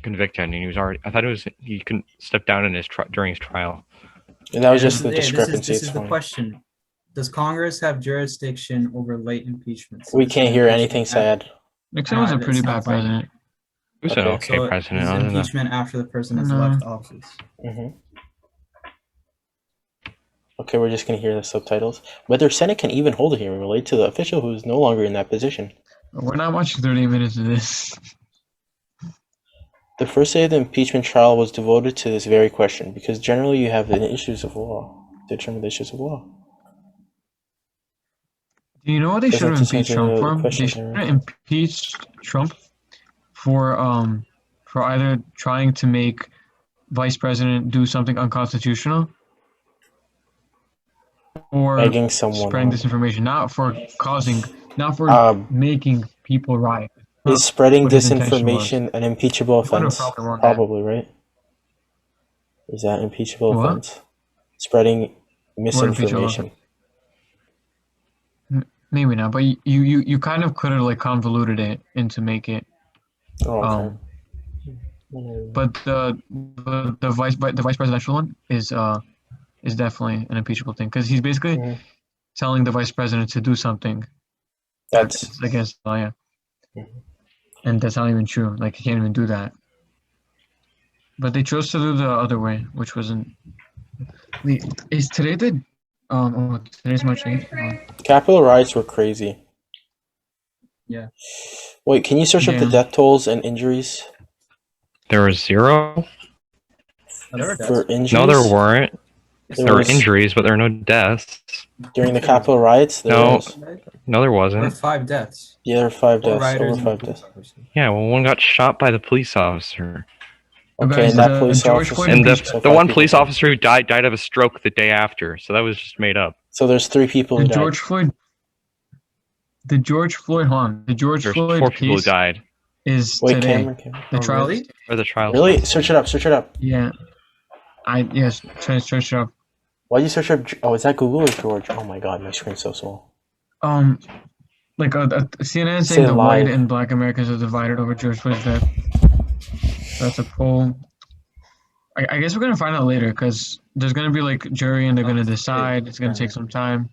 convicted, and he was already. I thought it was he couldn't step down in his during his trial. And that was Yeah, just the discrepancy. This It's is the fine. question. Does Congress have jurisdiction over late impeachments? We can't hear anything sad. Nixon was a It's pretty not bad fine. president. He was an Okay. okay So president. is Other than that. impeachment after the person has No. left office? hmm Okay, we're just going to hear the subtitles. Whether Senate can even hold a hearing relate to the official who is no longer in that position. We're not watching 30 minutes of this. The first day of the impeachment trial was devoted to this very question, because generally you have the issues of law. Determine the issues of law. Do you know what they should have Doesn't impeached answer Trump the for? They question, should Aaron. have impeached Trump for either trying to make vice president do something unconstitutional or Begging someone spreading on. disinformation, not for making people riot. Is spreading what his intention was. disinformation an impeachable He would've offense? probably won that. Probably, right? Is that impeachable What? offense? Spreading impeachable misinformation. Maybe not, but you kind of could have like convoluted it into make it. Oh, okay. But the vice presidential one is definitely an impeachable thing because he's basically Mhm. telling the vice president to do something That's against the law, yeah. Mhm. And that's not even true. Like he can't even do that. But they chose to do the other way, which wasn't. Wait, is today the today's March 8th? Capitol riots were crazy. Yeah. Wait, can you search up the Yeah. death tolls and injuries There was 0. for injuries? No, there weren't. There were was- injuries, but there were no deaths. during the Capitol riots. There No. was. No, there There were wasn't. 5 deaths. Yeah, there were 5 Four deaths. rioters Over and 5 a deaths. police person. Yeah, well, one got shot by the police officer, Okay, Guys, and that the police George officer. Floyd and impeachment- So the 5 one people police died. officer who died of a stroke the day after. So that was just made up. So there's 3 people The who died. George Floyd. The George Floyd, hold on. The George There's Floyd 4 people who case died. is Wait, today. Cameron. The Oh, trial. really? Or the trial. Really? Search it up. Search it up. Yeah. Yes. Try to search it up. Why'd you search up? Oh, is that Google or George? Oh my god, my screen's so small. Like CNN Say saying the live. white and black Americans are divided over George Floyd's death. That's a poll. I guess we're gonna find out later because there's gonna be like jury and they're gonna decide. It's gonna take some time.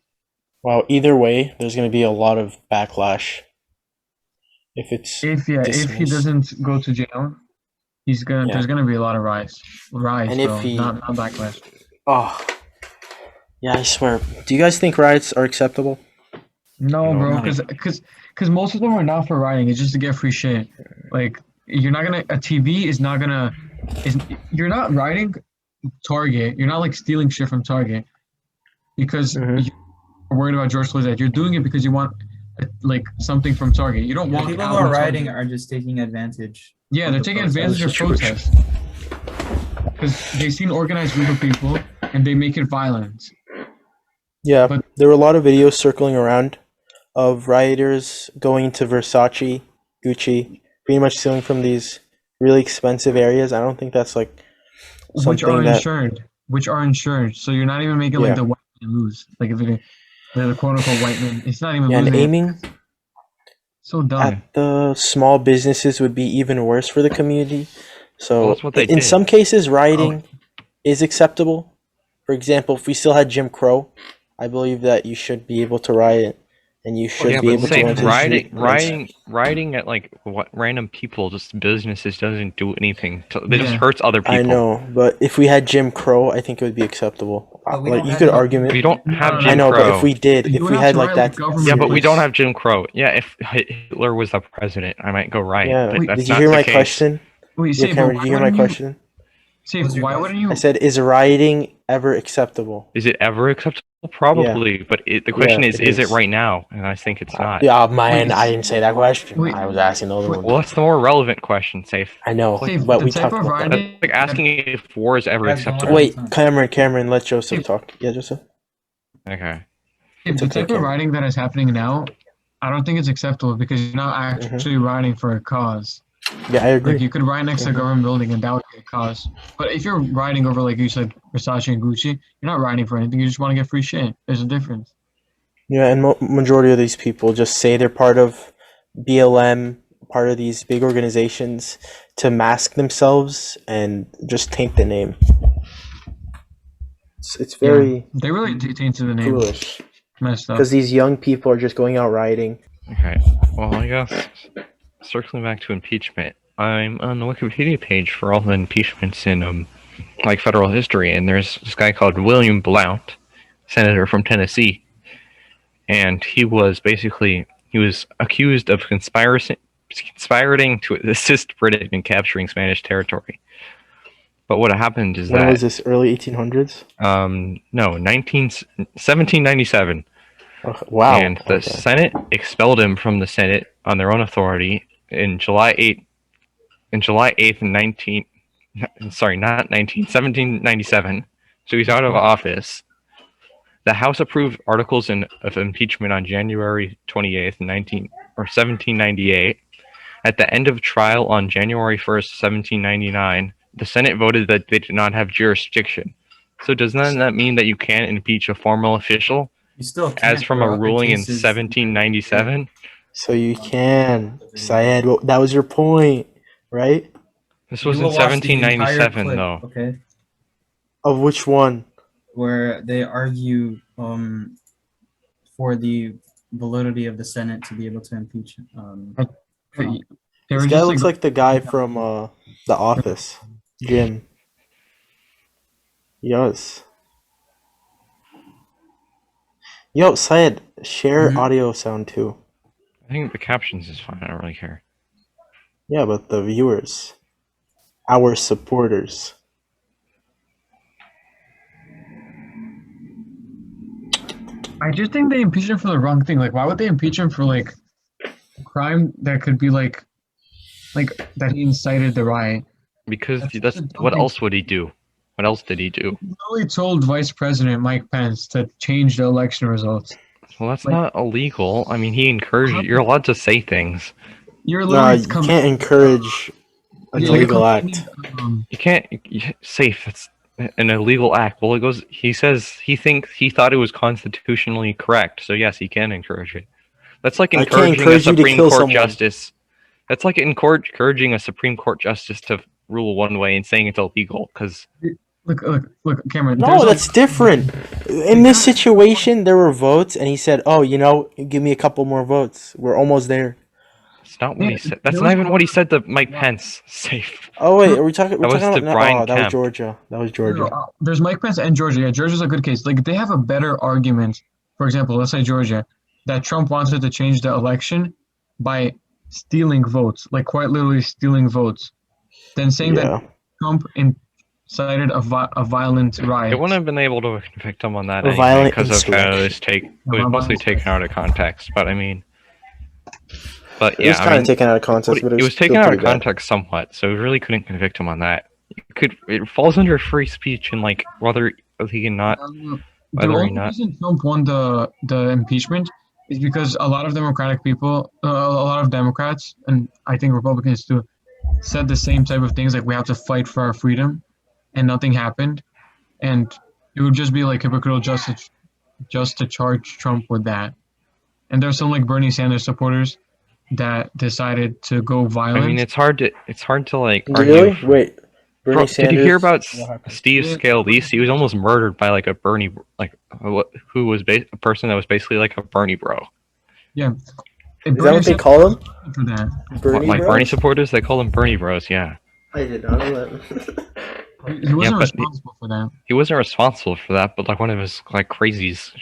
Well, either way, there's going to be a lot of backlash. If it's If he dismissed. doesn't go to jail, he's gonna. Yeah. There's gonna be a lot of rise, And if bro, he- not backlash. Oh, yeah, I swear. Do you guys think riots are acceptable? No, No. bro, because most of them are not for rioting. It's just to get free shit. Like you're not gonna. A TV is not gonna. You're not rioting Target. You're not like stealing shit from Target because Mhm. you're worried about George Floyd's death. You're doing it because you want like something from Target. You don't The want people out who are of rioting Target. are just taking advantage. Yeah, they're the taking protest. advantage of True. protests because they see an organized group of people and they make it violent. Yeah, But- there were a lot of videos circling around of rioters going to Versace, Gucci, pretty much stealing from these really expensive areas. I don't think that's like Which are something that. insured. Which are insured. So you're not even making Yeah. like the white man lose. Like if the quote unquote white man, it's not even Yeah, and losing. aiming So dumb. at the small businesses would be even worse for the community. So Well, that's what they in did. some cases, rioting is acceptable. For example, if we still had Jim Crow, I believe that you should be able to riot, and you should Yeah, be but able to say go into the street. rioting at like what random people, just businesses, doesn't do anything. It just Yeah. hurts other people. I know, but if we had Jim Crow, I think it would be acceptable. But we Like don't you have could any- argue We it. don't have No, Jim I know, Crow. but if we did, You if would we have had to like ride that, with government. Yeah, but we don't serious- have Jim Crow. Yeah, if Hitler was the president, I might go right. Yeah. But that's Did you not hear the my case. question? Wait, Yeah, Safe, Cameron, but did why you hear my wouldn't you? question? Safe, What was your why wouldn't question? you? I said, is rioting ever acceptable? Is it ever acceptable? Probably, but the question Yeah, is it it is. right now? And I think it's not. Yeah, man, Wait, I didn't say that question. wait, I was asking the other wait. one. Well, that's the more relevant question, Safe. I know, Safe, but the we type talked of about that. That's riding like asking if war is ever Guys, don't acceptable. worry. Wait, Cameron, let Joseph talk. Yeah, Joseph. Okay. Safe, It's the okay, type of Cameron. riding that is happening now, I don't think it's acceptable because you're not actually riding for a cause. Yeah, I agree. Like you could ride next to a Mhm. government building and that would be a cause. But if you're riding over, like you said, Versace and Gucci, you're not riding for anything. You just want to get free shit. There's a difference. Yeah, and majority of these people just say they're part of BLM, part of these big organizations to mask themselves and just taint the name. It's very They really tainted the name. foolish Messed up. because these young people are just going out rioting. Okay. Well, I guess circling back to impeachment, I'm on the Wikipedia page for all the impeachments in like federal history, and there's this guy called William Blount, senator from Tennessee, and he was accused of conspiring to assist Britain in capturing Spanish territory. But what happened is When was that this? Early 1800s? no, 1797. Wow. And the Okay. Senate expelled him from the Senate on their own authority in July 8th, 1797. So he's out of office. The House approved articles of impeachment on January 28th, 1798. At the end of trial on January 1st, 1799, the Senate voted that they did not have jurisdiction. So does that mean that you can't impeach a formal official? You still can't, As from bro. a Other ruling in cases- 1797? So you can, Syed. Well, that was your point, right? This You was in will watch the entire 1797, clip, though. Okay, Of which one? where they argue for the validity of the Senate to be able to impeach. They were This guy just looks like the guy from The Office, Jim. Yes. Yo, Syed, share Mhm. audio sound too. I think the captions is fine. I don't really care. Yeah, but the viewers, our supporters. I just think they impeached him for the wrong thing. Like, why would they impeach him for like a crime that could be like that he incited the riot? Because That's that's such a dumb what thing. else would he do? What else did he do? He literally told Vice President Mike Pence to change the election results. Well, that's Like- not illegal. I mean, he encouraged you. You're allowed to say things. You're No, literally you can't encourage an you're illegal act. commending, You can't safe. That's an illegal act. Well, it goes. He says he thought it was constitutionally correct. So yes, he can encourage it. That's like I can't encouraging a encourage you to Supreme kill Court someone. justice. That's like encouraging a Supreme Court justice to rule one way and saying it's illegal because look, Cameron. No, there's a- that's different. In this situation, there were votes, and he said, "Oh, give me a couple more votes. We're almost there." it's not what he Yeah, said. That's there not was even what he said to Mike Yeah. Pence. Safe. Oh wait, are we talking? We're That was talking to about Brian that was Kemp. Georgia. That was Georgia. There's Mike Pence and Georgia. Yeah, Georgia's a good case. Like they have a better argument. For example, let's say Georgia, that Trump wanted to change the election by stealing votes, like quite literally stealing votes, than saying Yeah. that Trump incited a violent riot. It wouldn't have been able to convict him on that A anyway violent because of how it insurrection. was mostly taken out of context. But I mean, but It was yeah, kind of taken out of context, but it was still taken out of pretty bad. context somewhat, so we really couldn't convict him on that. It falls under free speech and like whether he can not. The Whether or only not- reason Trump won the impeachment is because a lot of Democratic people, a lot of Democrats, and I think Republicans too, said the same type of things like we have to fight for our freedom, and nothing happened, and it would just be like hypocritical just to charge Trump with that. And there's some like Bernie Sanders supporters that decided to go violent. I mean, it's hard to like argue. Really? Wait, Bernie Bro, Sanders. did you hear about What happened? Steve Yeah. Scalise? He was almost murdered by like a Bernie, who was a person that was basically like a Bernie bro. yeah. Is that what they call him? For that. Bernie Like bros? Bernie supporters, they call them Bernie bros. Yeah. I did not know that. He wasn't but responsible for that. he wasn't responsible for that, but like one of his like crazies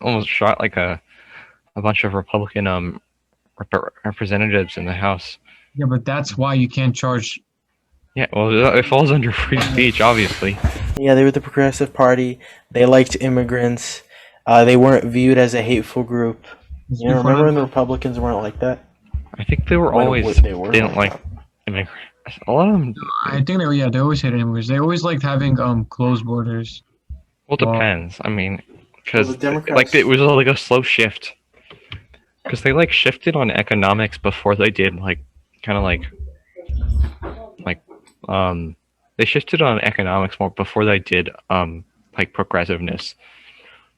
almost shot like a bunch of Republican representatives in the House. Yeah, but that's why you can't charge. Yeah, well, it falls under free speech, obviously. Yeah, they were the Progressive Party. They liked immigrants. They weren't viewed as a hateful group. You know, remember when the Republicans weren't like that? I think they were Well, always they were didn't like like immigrants. A lot of them. I think they were. Yeah, they always hated immigrants. They always liked having closed borders. Well, Well, depends. I mean, because the Democrats- like it was like a slow shift. Because they like shifted on economics before they did like kind of like they shifted on economics more before they did like progressiveness.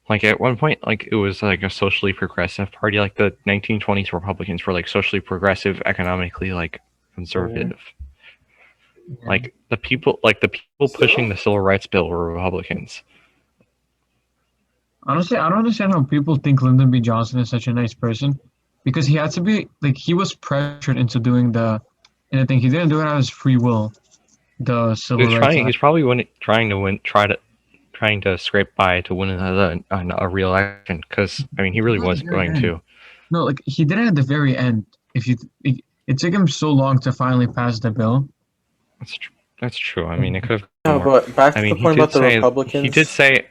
Like at one point, like it was like a socially progressive party. Like the 1920s Republicans were like socially progressive, economically like conservative. Like the people pushing the civil rights bill were Republicans. honestly, I don't understand how people think Lyndon B. Johnson is such a nice person, because he had to be like he was pressured into doing and I think he didn't do it out of his free will. The civil He was rights. trying. He's probably trying to scrape by to win a re-election. Because I mean, he really wasn't going to. No, like he did it at the very end. It took him so long to finally pass the bill. That's true. I mean, it could have. No, but back to I mean, the point about the Republicans. He did say.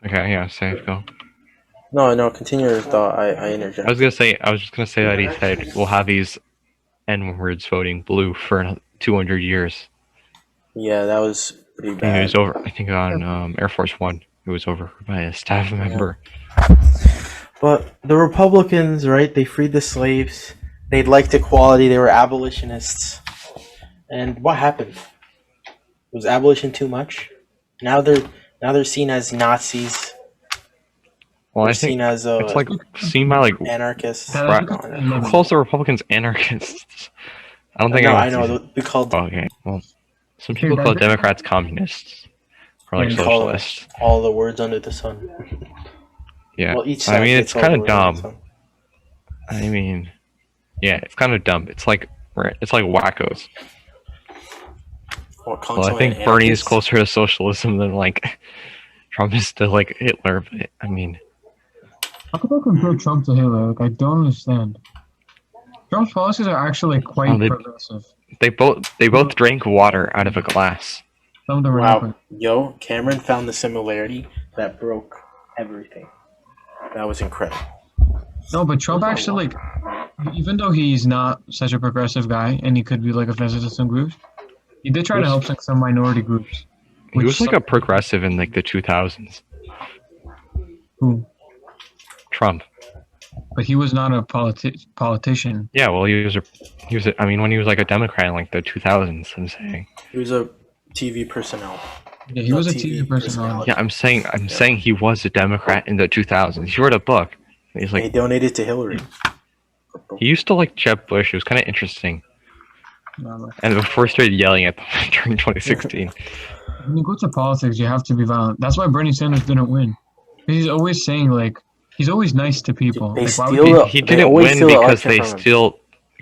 Okay, yeah, say it, go. No, continue your thought. I interject. I was just gonna say that he said we'll have these N-words voting blue for another 200 years. Yeah, that was pretty And bad. it was over. I think on Air Force One, it was over by a staff member. But the Republicans, right? They freed the slaves. They liked equality. They were abolitionists. And what happened? Was abolition too much? Now they're seen as Nazis. Well, They're I think seen as it's like seen by like anarchists. who calls the Republicans anarchists? I don't think No, I I know. We called okay, well, some people call Democrats communists or like We call socialists. all the words under the sun. Yeah, Well, each I side mean gets it's all kind the of words under the dumb. sun. I mean, yeah, it's kind of dumb. It's like wackos. What, Well, I calling think someone Bernie is anarchist? closer to socialism than like Trump is to like Hitler. But, I mean, How could they compare Trump to Hitler? Like, I don't understand. Trump's policies are actually quite Oh, they- progressive. they both drank water out of a glass. Some of them are Wow, not. yo, Cameron found the similarity that broke everything. That was incredible. No, but Trump actually, like, even though he's not such a progressive guy and he could be like offensive to some groups, he did try to help like some minority groups. He was like some- a progressive in like the 2000s. Who? Trump. But he was not a politician. Yeah, well, he was. I mean, when he was like a Democrat in like the 2000s, I'm saying. He was a TV personnel. Yeah, he No, was a TV TV personality. Yeah, I'm saying he was a Democrat in the 2000s. He wrote a book. He's He like donated to Hillary. he used to like Jeb Bush. It was kind of interesting. No. And before he started yelling at them during 2016. When you go to politics, you have to be violent. That's why Bernie Sanders didn't win. He's always saying like he's always nice to people. They Like, why steal would the- He They didn't always win steal the because election they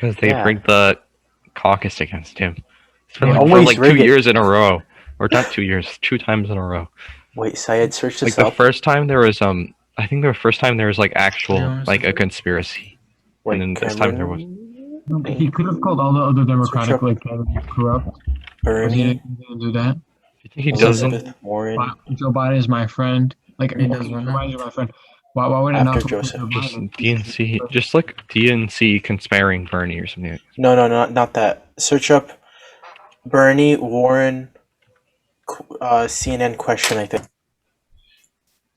from him. Yeah. rigged the caucus against him. It's been They like, for always like 2 rig it. years in a row, or not 2 years, 2 times in a row. Wait, Syed, search Like this the up. first time there was I think the first time there was like actual Yeah, like a conspiracy, Wait, and then this time there was. he could have called all the other Democratic up like candidates corrupt, but he Bernie, didn't do that. You think he doesn't? Elizabeth Warren. Joe Biden is my friend. Like He does Joe what now? Biden is my friend. Why would I After not vote for Joseph. Joe Just Biden? DNC, just like DNC conspiring Bernie or something. No, not that. Search up Bernie Warren CNN question, I think.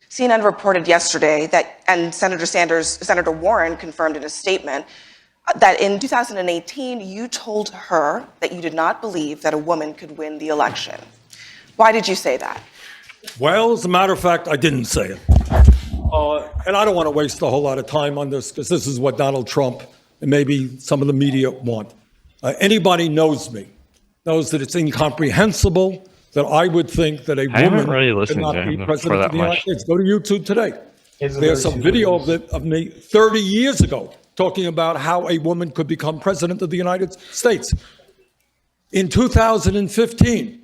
CNN reported yesterday that, and Senator Warren confirmed in a statement that in 2018, you told her that you did not believe that a woman could win the election. Why did you say that? Well, as a matter of fact, I didn't say it. And I don't want to waste a whole lot of time on this because this is what Donald Trump and maybe some of the media want. Anybody knows me, knows that it's incomprehensible that I would think that a I haven't woman really could listened not to be him for president that of the United much. States. Go to YouTube today. There's some video of me 30 years ago talking about how a woman could become president of the United States. In 2015,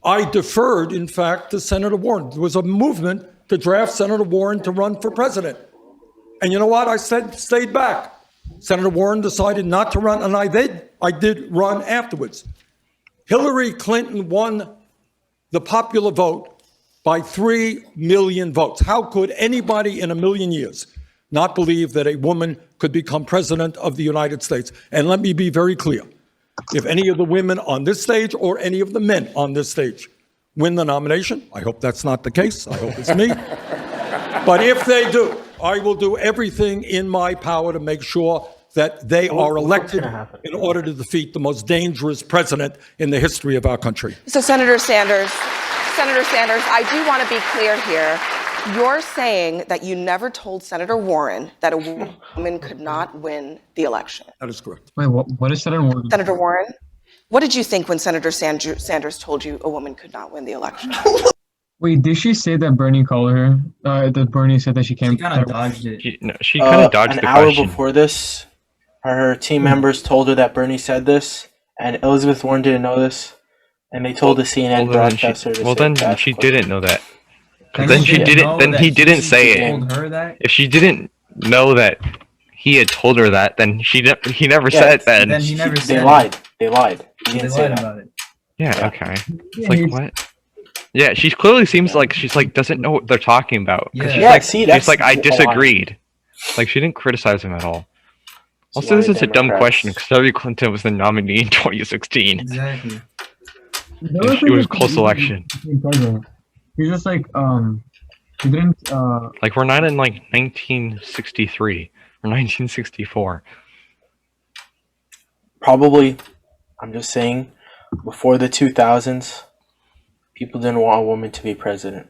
I deferred, in fact, to Senator Warren. There was a movement to draft Senator Warren to run for president. And you know what? I stayed back. Senator Warren decided not to run, and I did run afterwards. Hillary Clinton won the popular vote by 3 million votes. How could anybody in a million years not believe that a woman could become president of the United States? And let me be very clear. If any of the women on this stage or any of the men on this stage win the nomination, I hope that's not the case. I hope it's me. But if they do, I will do everything in my power to make sure that they are elected in order to defeat the most dangerous president in the history of our country. So Senator Sanders, I do want to be clear here. You're saying that you never told Senator Warren that a woman could not win the election. That is correct. Wait, what is Senator Warren? Senator Warren, what did you think when Senator Sanders told you a woman could not win the election? Wait, did she say that Bernie called her? That Bernie said that she can't. She kind of dodged it. She kind of dodged an the hour question. before this, her team members told her that Bernie said this, and Elizabeth Warren didn't know this, and they told the CNN broadcaster to well, say then she didn't know that. And Then he she didn't didn't. know Then that he didn't say it. told her that? If she didn't know that he had told her that, then he never said it then. Then he never said They it. lied. They lied. He They didn't say lied that. about it. Yeah, okay. It's like, what? Yeah, she clearly seems like she's like doesn't know what they're talking about. 'Cause Yeah. she's Yeah, like, see, she's that's like, I a lie. disagreed. Like, she didn't criticize him at all. Also, why this is a dumb Democrats- question because Hillary Clinton was the nominee in 2016. Exactly. It was a close election. He's just like he didn't Like, we're not in like 1963 or 1964. Probably, I'm just saying, before the 2000s, people didn't want a woman to be president.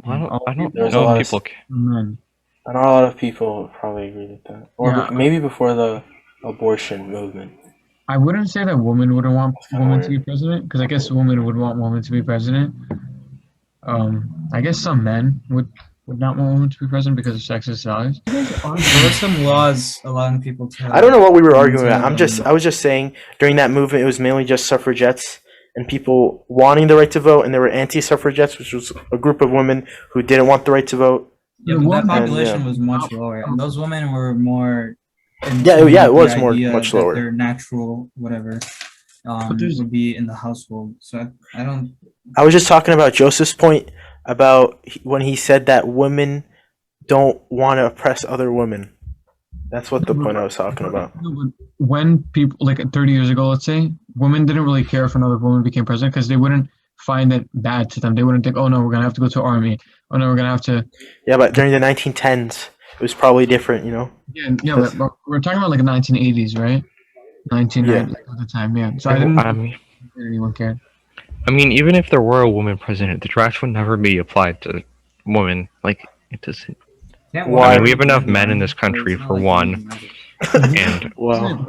I don't There's a know lot if of people. men. And not a lot of people probably agree with that. Or Yeah. maybe before the abortion movement. I wouldn't say that women wouldn't want kinda women to weird. be president, because I guess women would want women to be president. I guess some men would not want women to be president because of sexist values. There were some laws allowing people to have. I don't know what we were arguing women's about. vote. I was just saying during that movement it was mainly just suffragettes and people wanting the right to vote, and there were anti-suffragettes, which was a group of women who didn't want the right to vote. Yeah, The but that woman- population yeah. was much lower, and those women were more. Yeah, into it was the more idea much that lower. Their natural whatever there's- would be in the household. So I don't. I was just talking about Joseph's point about when he said that women don't want to oppress other women. That's what the point I was talking about. No, but when people, like 30 years ago, let's say, women didn't really care if another woman became president because they wouldn't find it bad to them. They wouldn't think, oh no, we're gonna have to go to army. Oh no, we're gonna have to. Yeah, but during the 1910s, it was probably different, you know? Yeah, but we're talking about like the 1980s, right? 1990 at the time, yeah. So I didn't think anyone cared. I mean, even if there were a woman president, the draft would never be applied to women. Like, it doesn't. Why? I mean, we have enough men in this country for one, and Well,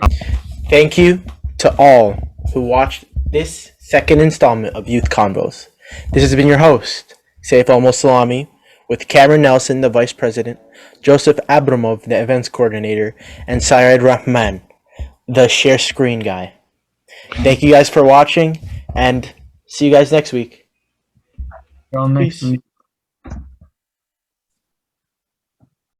thank you to all who watched this second installment of Youth Convos. This has been your host, Saif Al-Moslami, with Cameron Nelson, the Vice President, Joseph Abramov, the Events Coordinator, and Syed Rahman, the share screen guy. Thank you guys for watching, and see you guys next week. Well, next Peace. week.